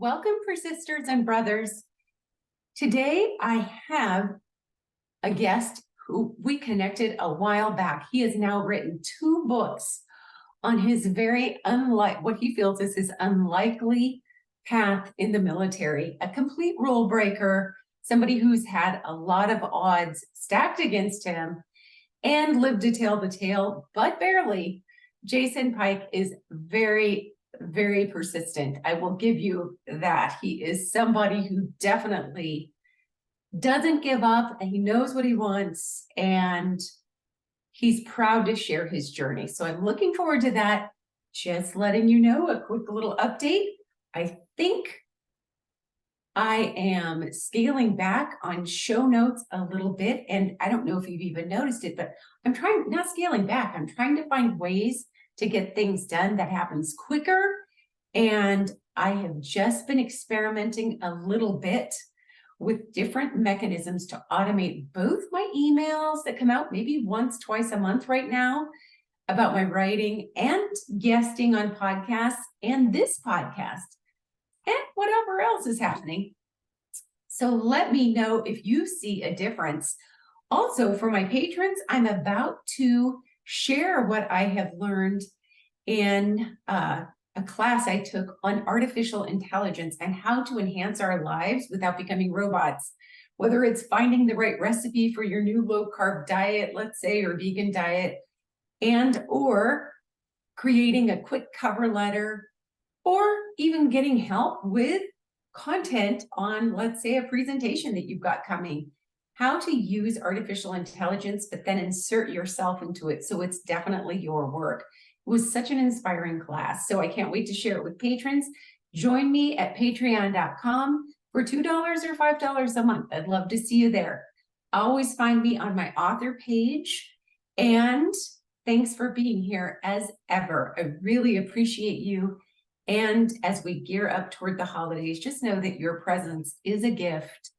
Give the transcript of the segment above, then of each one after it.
Welcome, persisters and brothers. Today I have a guest who we connected a while back. He has now written 2 books on his what he feels is his unlikely path in the military, a complete rule breaker, somebody who's had a lot of odds stacked against him and lived to tell the tale, but barely. Jason Pike is very persistent. I will give you that. He is somebody who definitely doesn't give up, and he knows what he wants, and he's proud to share his journey. So I'm looking forward to that. Just letting you know, a quick little update. I think I am scaling back on show notes a little bit, and I don't know if you've even noticed it, but I'm not scaling back. I'm trying to find ways to get things done that happens quicker. And I have just been experimenting a little bit with different mechanisms to automate both my emails that come out maybe once, twice a month right now about my writing and guesting on podcasts and this podcast and whatever else is happening. So let me know if you see a difference. Also, for my patrons, I'm about to share what I have learned in a class I took on artificial intelligence and how to enhance our lives without becoming robots. Whether it's finding the right recipe for your new low-carb diet, let's say, or vegan diet, or creating a quick cover letter, or even getting help with content on, let's say, a presentation that you've got coming. How to use artificial intelligence, but then insert yourself into it so it's definitely your work. It was such an inspiring class, so I can't wait to share it with patrons. Join me at patreon.com for $2 or $5 a month. I'd love to see you there. Always find me on my author page, and thanks for being here as ever. I really appreciate you. And as we gear up toward the holidays, just know that your presence is a gift.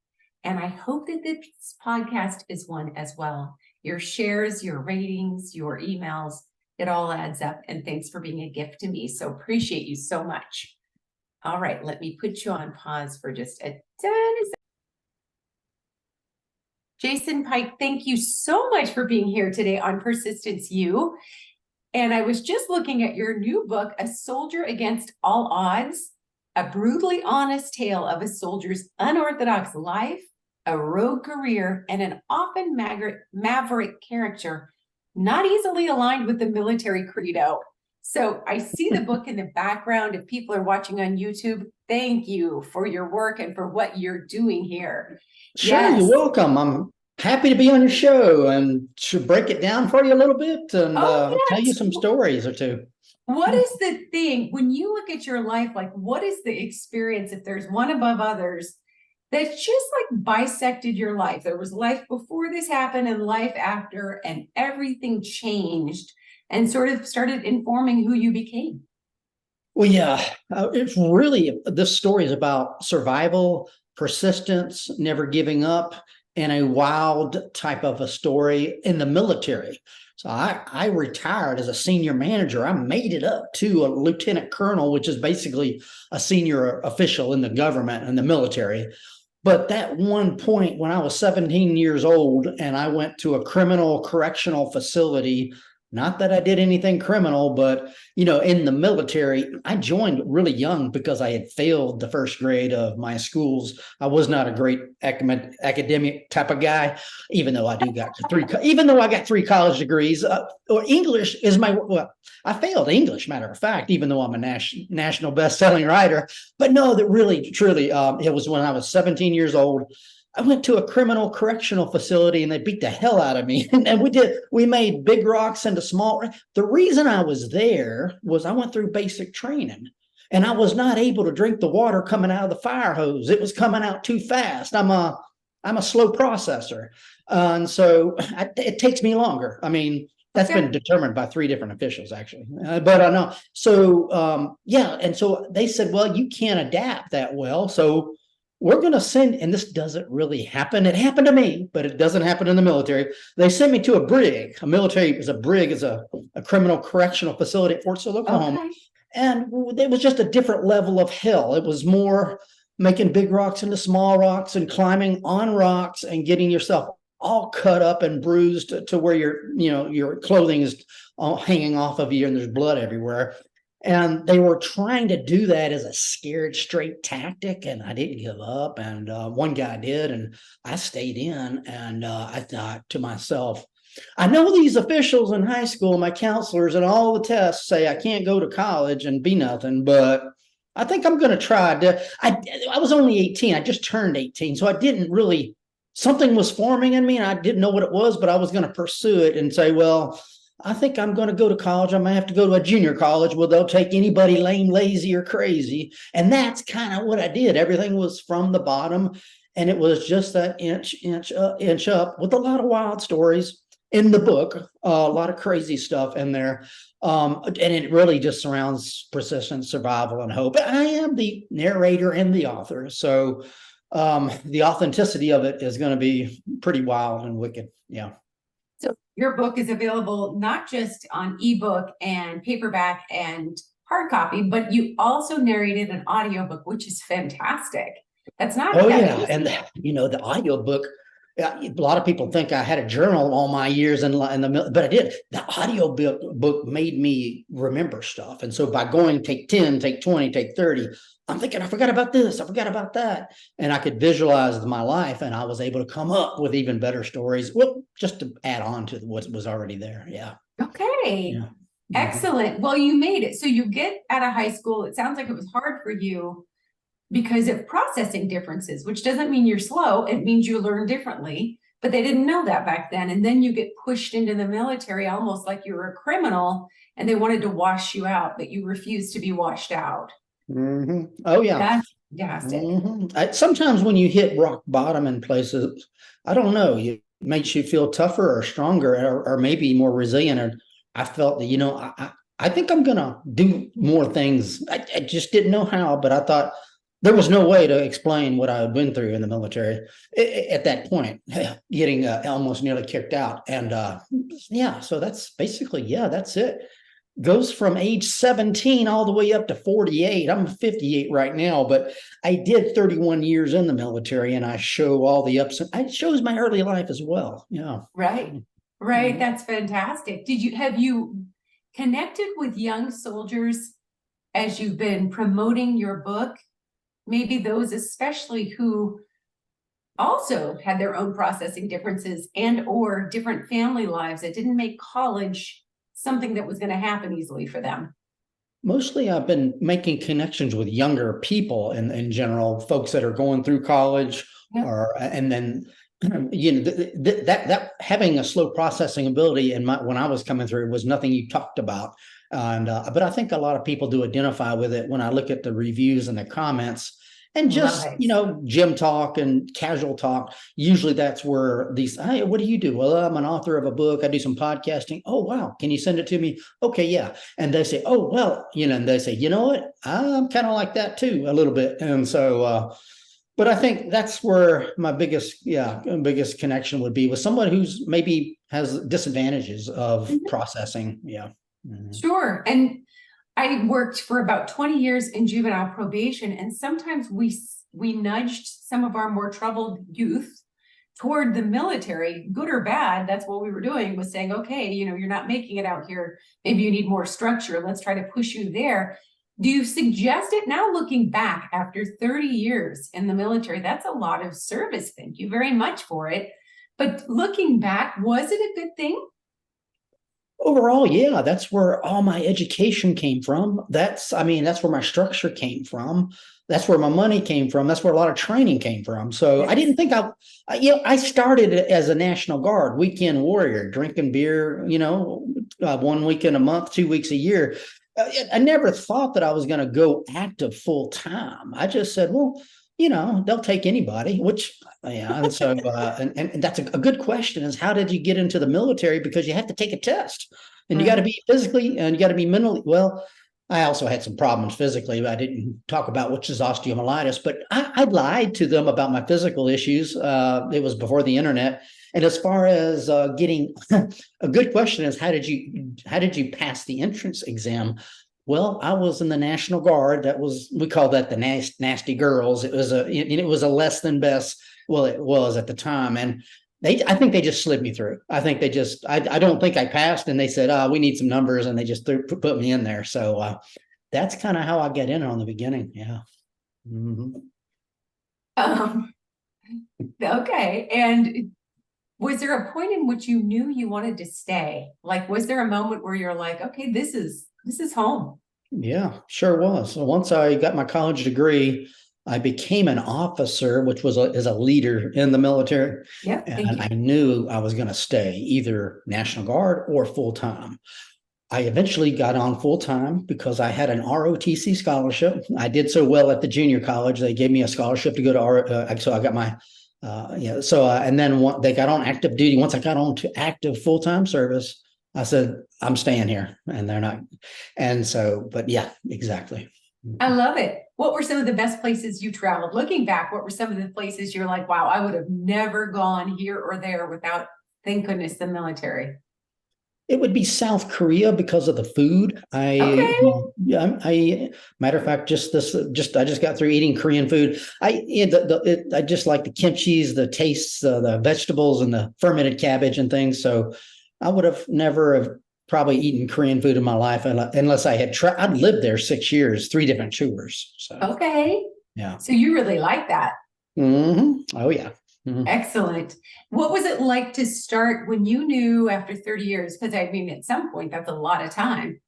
And I hope that this podcast is one as well. Your shares, your ratings, your emails, it all adds up. And thanks for being a gift to me. So appreciate you so much. All right, let me put you on pause for just a tiny second. Jason Pike, thank you so much for being here today on Persistence U. And I was just looking at your new book, A Soldier Against All Odds, a brutally honest tale of a soldier's unorthodox life, a rogue career, and an often maverick character, not easily aligned with the military credo. So I see the book in the background. If people are watching on YouTube, thank you for your work and for what you're doing here. Sure, yes. You're welcome. I'm happy to be on your show and to break it down for you a little bit and tell you some stories or two. What is the thing, when you look at your life, like what is the experience, if there's one above others, that's just like bisected your life? There was life before this happened and life after, and everything changed and sort of started informing who you became. Well, yeah, it's really, this story is about survival, persistence, never giving up, and a wild type of a story in the military. So I retired as a senior manager. I made it up to a lieutenant colonel, which is basically a senior official in the government and the military. But that one point when I was 17 years old and I went to a criminal correctional facility, not that I did anything criminal, but, you know, in the military, I joined really young because I had failed the first grade of my schools. I was not a great academic type of guy, even though I got 3 college degrees. Or English is I failed English, matter of fact, even though I'm a national best-selling writer. But no, that really, truly, it was when I was 17 years old. I went to a criminal correctional facility and they beat the hell out of me. And we made big rocks into small. The reason I was there was I went through basic training and I was not able to drink the water coming out of the fire hose. It was coming out too fast. I'm a slow processor. And so it takes me longer. I mean, that's been determined by 3 different officials, actually. But I know. So, yeah. And so they said, well, you can't adapt that well. So we're going to send, and this doesn't really happen. It happened to me, but it doesn't happen in the military. They sent me to a brig. A brig is a criminal correctional facility at Fort Sill, Oklahoma. Okay. And it was just a different level of hell. It was more making big rocks into small rocks and climbing on rocks and getting yourself all cut up and bruised to where your clothing is all hanging off of you and there's blood everywhere. And they were trying to do that as a scared straight tactic, and I didn't give up. And one guy did, and I stayed in. And I thought to myself, I know these officials in high school, my counselors, and all the tests say I can't go to college and be nothing, but I think I'm going to try. I was only 18. I just turned 18, so I didn't really. Something was forming in me, and I didn't know what it was, but I was going to pursue it and say, well, I think I'm going to go to college. I might have to go to a junior college where they'll take anybody lame, lazy, or crazy. And that's kind of what I did. Everything was from the bottom, and it was just that inch up with a lot of wild stories in the book, a lot of crazy stuff in there. And it really just surrounds persistence, survival, and hope. I am the narrator and the author, so the authenticity of it is going to be pretty wild and wicked. Yeah. So your book is available not just on ebook and paperback and hard copy, but you also narrated an audiobook, which is fantastic. That's not Oh that yeah, easy. and the audiobook. A lot of people think I had a journal all my years in the, but I did. The audio book made me remember stuff, and so by going take 10, take 20, take 30, I'm thinking I forgot about this, I forgot about that, and I could visualize my life, and I was able to come up with even better stories. Well, just to add on to what was already there. Yeah. Okay. Yeah. Excellent. Well, you made it. So you get out of high school. It sounds like it was hard for you because of processing differences, which doesn't mean you're slow. It means you learn differently, but they didn't know that back then. And then you get pushed into the military almost like you were a criminal and they wanted to wash you out, but you refused to be washed out. Oh yeah. That's fantastic. Sometimes when you hit rock bottom in places, I don't know, it makes you feel tougher or stronger or maybe more resilient. And I felt that, I think I'm going to do more things. I just didn't know how, but I thought there was no way to explain what I had been through in the military at that point, getting almost nearly kicked out. And yeah, so that's basically, yeah, that's it. Goes from age 17 all the way up to 48. I'm 58 right now, but I did 31 years in the military, and I show all the ups and it shows my early life as well. Yeah. Right. Right. That's fantastic. Have you connected with young soldiers as you've been promoting your book? Maybe those especially who also had their own processing differences and or different family lives that didn't make college something that was going to happen easily for them. Mostly I've been making connections with younger people in general, folks that are going through college. Yep. And then that having a slow processing ability when I was coming through was nothing you talked about. And but I think a lot of people do identify with it when I look at the reviews and the comments. And just, gym talk and casual talk. Usually that's where these, hey, what do you do? Well, I'm an author of a book. I do some podcasting. Oh, wow. Can you send it to me? Okay, yeah. And they say, oh, well, and they say, you know what? I'm kind of like that too, a little bit. And so, but I think that's where my biggest connection would be with someone who's maybe has disadvantages of processing. Yeah. Sure. And I worked for about 20 years in juvenile probation, and sometimes we nudged some of our more troubled youth toward the military, good or bad. That's what we were doing, was saying, okay, you're not making it out here. Maybe you need more structure. Let's try to push you there. Do you suggest it now, looking back after 30 years in the military? That's a lot of service. Thank you very much for it. But looking back, was it a good thing? Overall, yeah, that's where all my education came from. That's where my structure came from. That's where my money came from. That's where a lot of training came from. So I didn't think I started as a National Guard weekend warrior, drinking beer, 1 weekend a month, 2 weeks a year. I never thought that I was going to go active full time. I just said, well, they'll take anybody, which, yeah. And so, and that's a good question, is how did you get into the military? Because you have to take a test, and you got to be physically and you got to be mentally. Well, I also had some problems physically, but I didn't talk about, which is osteomyelitis, but I lied to them about my physical issues. It was before the internet. And as far as getting, a good question is, how did you pass the entrance exam? Well, I was in the National Guard. We call that the nasty girls. It was a less than best. Well, it was at the time. And I think they just slid me through. I don't think I passed, and they said, we need some numbers. And they just put me in there. So, that's kind of how I got in on the beginning. Yeah. Mm-hmm. Um, okay. And was there a point in which you knew you wanted to stay? Like, was there a moment where you're like, okay, this is home? Yeah, sure was. So once I got my college degree, I became an officer, which was as a leader in the military. Yep. Thank And you. I knew I was going to stay either National Guard or full time. I eventually got on full time because I had an ROTC scholarship. I did so well at the junior college. They gave me a scholarship to go to so I got my and then they got on active duty. Once I got on to active full time service, I said, I'm staying here, and they're not. And so, but yeah, exactly. I love it. What were some of the best places you traveled? Looking back, what were some of the places you're like, wow, I would have never gone here or there without, thank goodness, the military. It would be South Korea because of the food. Okay. Matter of fact, I just got through eating Korean food. I just like the kimchi's, the tastes, the vegetables, and the fermented cabbage and things. So I would have never have probably eaten Korean food in my life unless I had tried. I'd lived there 6 years, three different tours. So Okay. yeah. So you really like that. Oh yeah. Mhm. Excellent. What was it like to start when you knew after 30 years? Because I mean, at some point, that's a lot of time.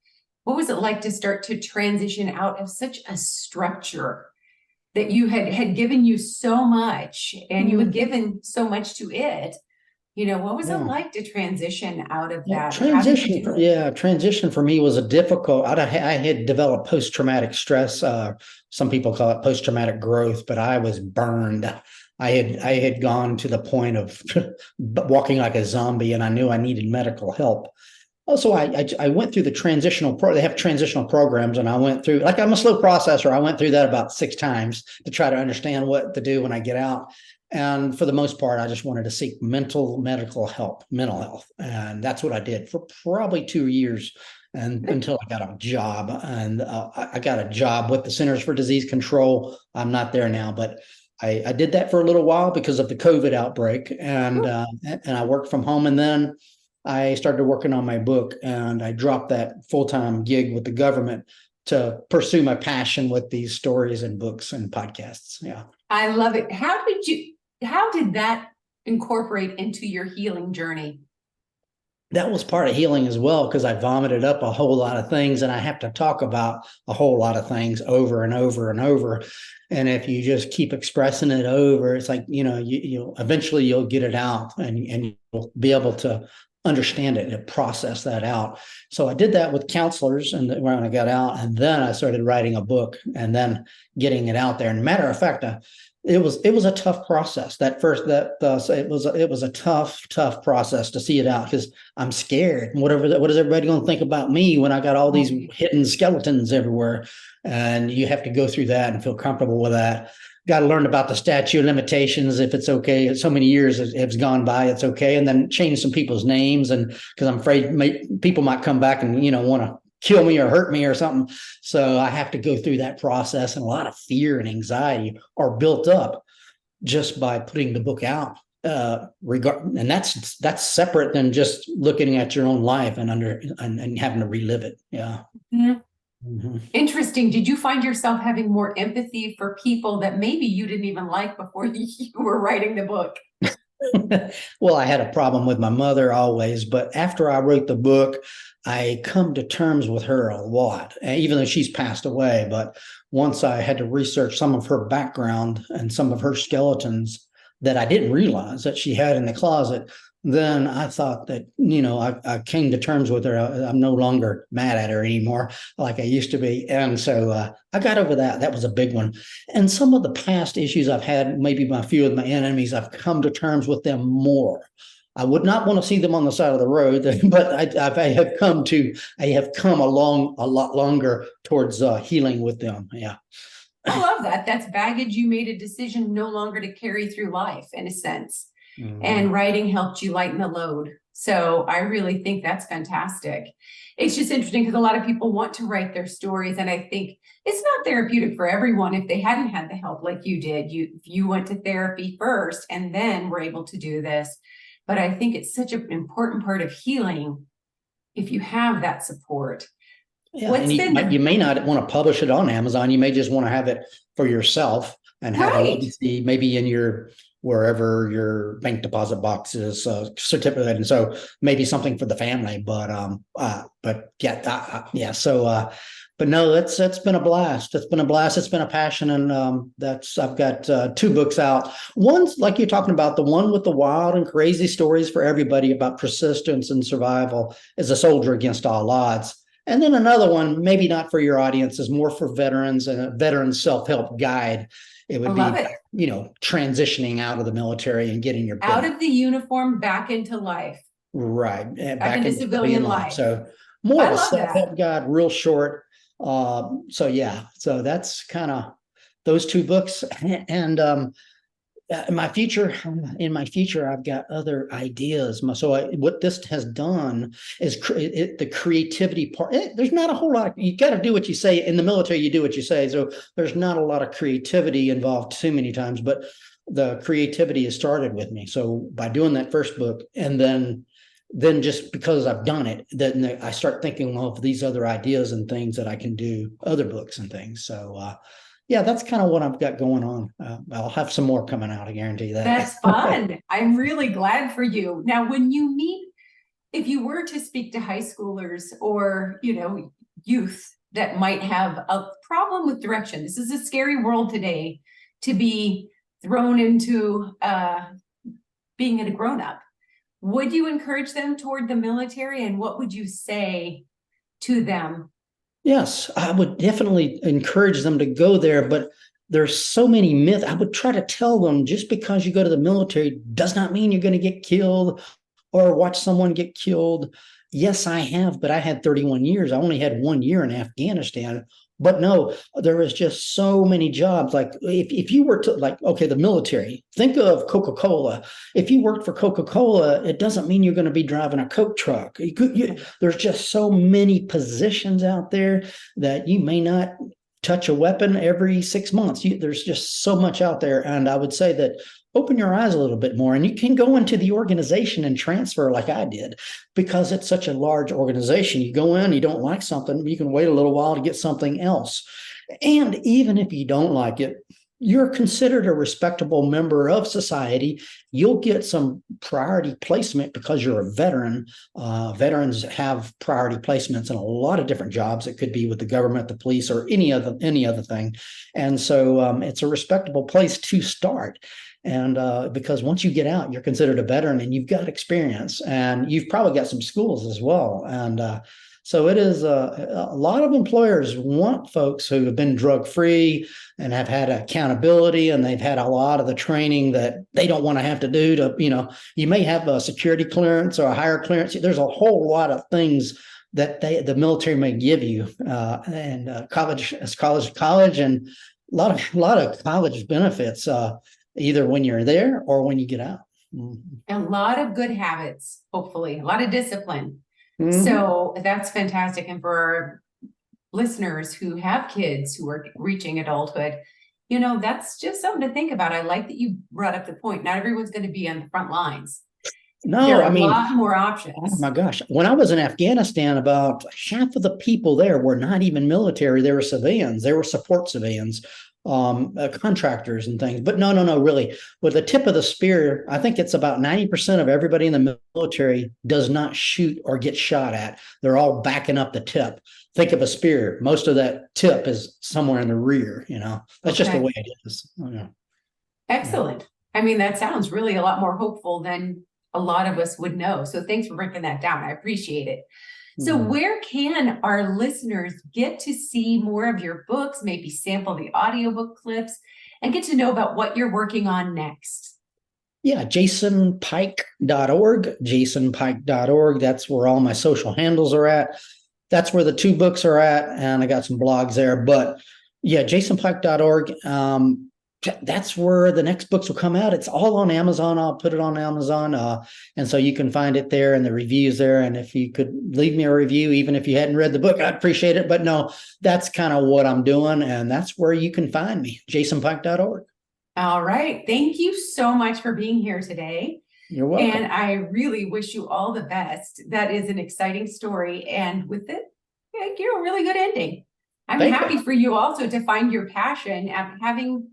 What was it like to start to transition out of such a structure that you had given you so much and you had given so much to it? You know, what was it Yeah. like to transition out of Yeah, that? And how did you do it? transition for me was a difficult. I had developed post-traumatic stress. Some people call it post-traumatic growth, but I was burned. I had gone to the point of walking like a zombie, and I knew I needed medical help. Also, I went through the they have transitional programs, and I went through, like, I'm a slow processor. I went through that about 6 times to try to understand what to do when I get out. And for the most part, I just wanted to seek medical help, mental health. And that's what I did for probably 2 years, and until I got a job. And I got a job with the Centers for Disease Control. I'm not there now, but I did that for a little while because of the COVID outbreak. And I worked from home. And then I started working on my book, and I dropped that full-time gig with the government to pursue my passion with these stories and books and podcasts. Yeah. I love it. How did that incorporate into your healing journey? That was part of healing as well, because I vomited up a whole lot of things, and I have to talk about a whole lot of things over and over and over. And if you just keep expressing it over, it's like, you eventually you'll get it out, and you'll be able to understand it and process that out. So I did that with counselors, and when I got out, and then I started writing a book and then getting it out there. And matter of fact, it was a tough process. It was a tough process to see it out, because I'm scared. What is everybody going to think about me when I got all these hidden skeletons everywhere? And you have to go through that and feel comfortable with that. Got to learn about the statute of limitations. If it's okay, so many years has gone by, it's okay. And then change some people's names, and because I'm afraid people might come back and want to kill me or hurt me or something. So I have to go through that process, and a lot of fear and anxiety are built up just by putting the book out. And that's separate than just looking at your own life and having to relive it. Yeah. Mhm. Mm-hmm. Interesting. Did you find yourself having more empathy for people that maybe you didn't even like before you were writing the book? Well, I had a problem with my mother always, but after I wrote the book, I come to terms with her a lot, even though she's passed away. But once I had to research some of her background and some of her skeletons that I didn't realize that she had in the closet, then I thought that, I came to terms with her. I'm no longer mad at her anymore like I used to be. And so I got over that. That was a big one. And some of the past issues I've had, maybe my few of my enemies, I've come to terms with them more. I would not want to see them on the side of the road, but I have come along a lot longer towards healing with them. Yeah. I love that. That's baggage you made a decision no longer to carry through life, in a sense. Mm-hmm. And writing helped you lighten the load. So I really think that's fantastic. It's just interesting because a lot of people want to write their stories, and I think it's not therapeutic for everyone if they hadn't had the help like you did. You went to therapy first and then were able to do this. But I think it's such an important part of healing if you have that support. Yeah, What's and been you may not want to publish it on Amazon. You may just want to have it for yourself and have a right? legacy, maybe in your wherever your bank deposit box is, certificate, and so maybe something for the family. But yeah, yeah. So, but no, that's been a blast. It's been a blast. It's been a passion, and I've got 2 books out. One's like you're talking about, the one with the wild and crazy stories for everybody about persistence and survival, is A Soldier Against All Odds. And then another one, maybe not for your audience, is more for veterans, and a veteran self-help guide. It I would love be, it. transitioning out of the military and getting your Out of the uniform, back into life, right, back back into into civilian civilian life. life. So more of I a love that. self-help guide, real short. So yeah, so that's kind of those 2 books. And in my future, I've got other ideas. What this has done is the creativity part. There's not a whole lot. You got to do what you say. In the military, you do what you say. So there's not a lot of creativity involved too many times, but the creativity has started with me. So by doing that first book, and then just because I've done it, then I start thinking of these other ideas and things that I can do, other books and things. So yeah, that's kind of what I've got going on. I'll have some more coming out. I guarantee that. That's fun. I'm really glad for you. Now, when you meet, if you were to speak to high schoolers or, youth that might have a problem with direction, this is a scary world today to be thrown into being a grown up. Would you encourage them toward the military, and what would you say to them? Yes, I would definitely encourage them to go there, but there's so many myths. I would try to tell them, just because you go to the military does not mean you're going to get killed or watch someone get killed. Yes, I have, but I had 31 years. I only had 1 year in Afghanistan. But no, there is just so many jobs. Like if you were to, like, okay, the military, think of Coca-Cola. If you worked for Coca-Cola, it doesn't mean you're going to be driving a Coke truck. There's just so many positions out there that you may not touch a weapon every 6 months. There's just so much out there. And I would say that open your eyes a little bit more, and you can go into the organization and transfer like I did, because it's such a large organization. You go in, you don't like something, you can wait a little while to get something else. And even if you don't like it, you're considered a respectable member of society. You'll get some priority placement because you're a veteran. Veterans have priority placements in a lot of different jobs. It could be with the government, the police, or any other thing. And so it's a respectable place to start. And because once you get out, you're considered a veteran, and you've got experience, and you've probably got some schools as well. And so it is a lot of employers want folks who have been drug free and have had accountability, and they've had a lot of the training that they don't want to have to do to, you may have a security clearance or a higher clearance. There's a whole lot of things that the military may give you, and college, and a lot of college benefits, either when you're there or when you get out. A lot of good habits, hopefully, a lot of discipline. Mm-hmm. So that's fantastic. And for our listeners who have kids who are reaching adulthood, that's just something to think about. I like that you brought up the point. Not everyone's going to be on the front lines. No, there are a lot more options. Oh my gosh. When I was in Afghanistan, about half of the people there were not even military. They were civilians. They were support civilians, contractors and things. But no, really. With the tip of the spear, I think it's about 90% of everybody in the military does not shoot or get shot at. They're all backing up the tip. Think of a spear. Most of that tip is somewhere in the rear, That's just the way it is. Yeah. Excellent. I mean, that sounds really a lot more hopeful than a lot of us would know. So thanks for breaking that down. I appreciate it. So where can our listeners get to see more of your books, maybe sample the audiobook clips, and get to know about what you're working on next? Yeah, jasonpike.org, jasonpike.org. That's where all my social handles are at. That's where the 2 books are at, and I got some blogs there. But yeah, jasonpike.org. that's where the next books will come out. It's all on Amazon. I'll put it on Amazon. And so you can find it there and the reviews there. And if you could leave me a review, even if you hadn't read the book, I'd appreciate it. But no, that's kind of what I'm doing. And that's where you can find me, jasonpike.org. All right. Thank you so much for being here today. You're welcome. And I really wish you all the best. That is an exciting story. And with it, you're a really good ending. I'm happy for you also to find your passion after having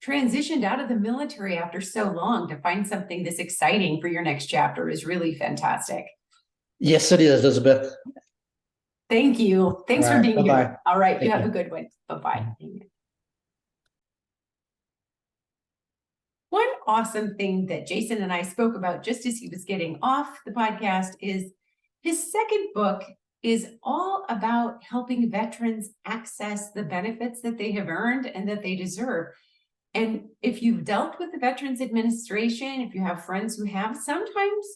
transitioned out of the military after so long. To find something this exciting for your next chapter is really fantastic. Yes, it is, Elizabeth. Thank you. Thanks for being here. All right. You have a good one. Bye-bye. One awesome thing that Jason and I spoke about just as he was getting off the podcast is his second book is all about helping veterans access the benefits that they have earned and that they deserve. And if you've dealt with the Veterans Administration, if you have friends who have, sometimes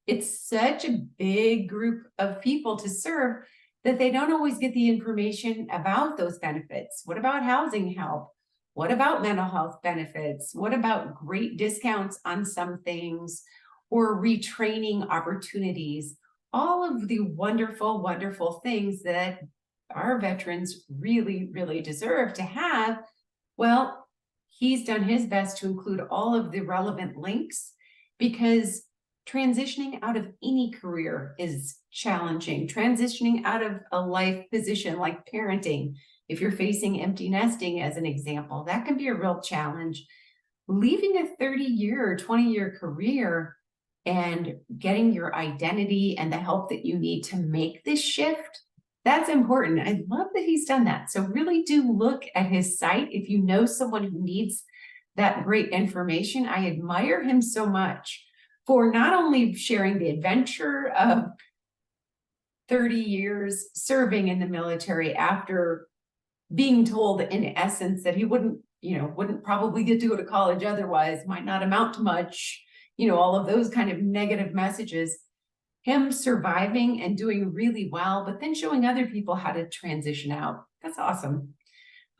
it's such a big group of people to serve that they don't always get the information about those benefits. What about housing help? What about mental health benefits? What about great discounts on some things or retraining opportunities? All of the wonderful, wonderful things that our veterans really, really deserve to have. Well, he's done his best to include all of the relevant links because transitioning out of any career is challenging. Transitioning out of a life position like parenting, if you're facing empty nesting as an example, that can be a real challenge. Leaving a 30-year or 20-year career and getting your identity and the help that you need to make this shift, that's important. I love that he's done that. So really do look at his site. If you know someone who needs that great information, I admire him so much for not only sharing the adventure of 30 years serving in the military after being told in essence that he wouldn't probably get to go to college otherwise, might not amount to much, all of those kind of negative messages, him surviving and doing really well, but then showing other people how to transition out. That's awesome.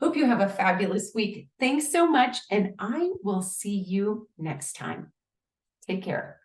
Hope you have a fabulous week. Thanks so much. And I will see you next time. Take care.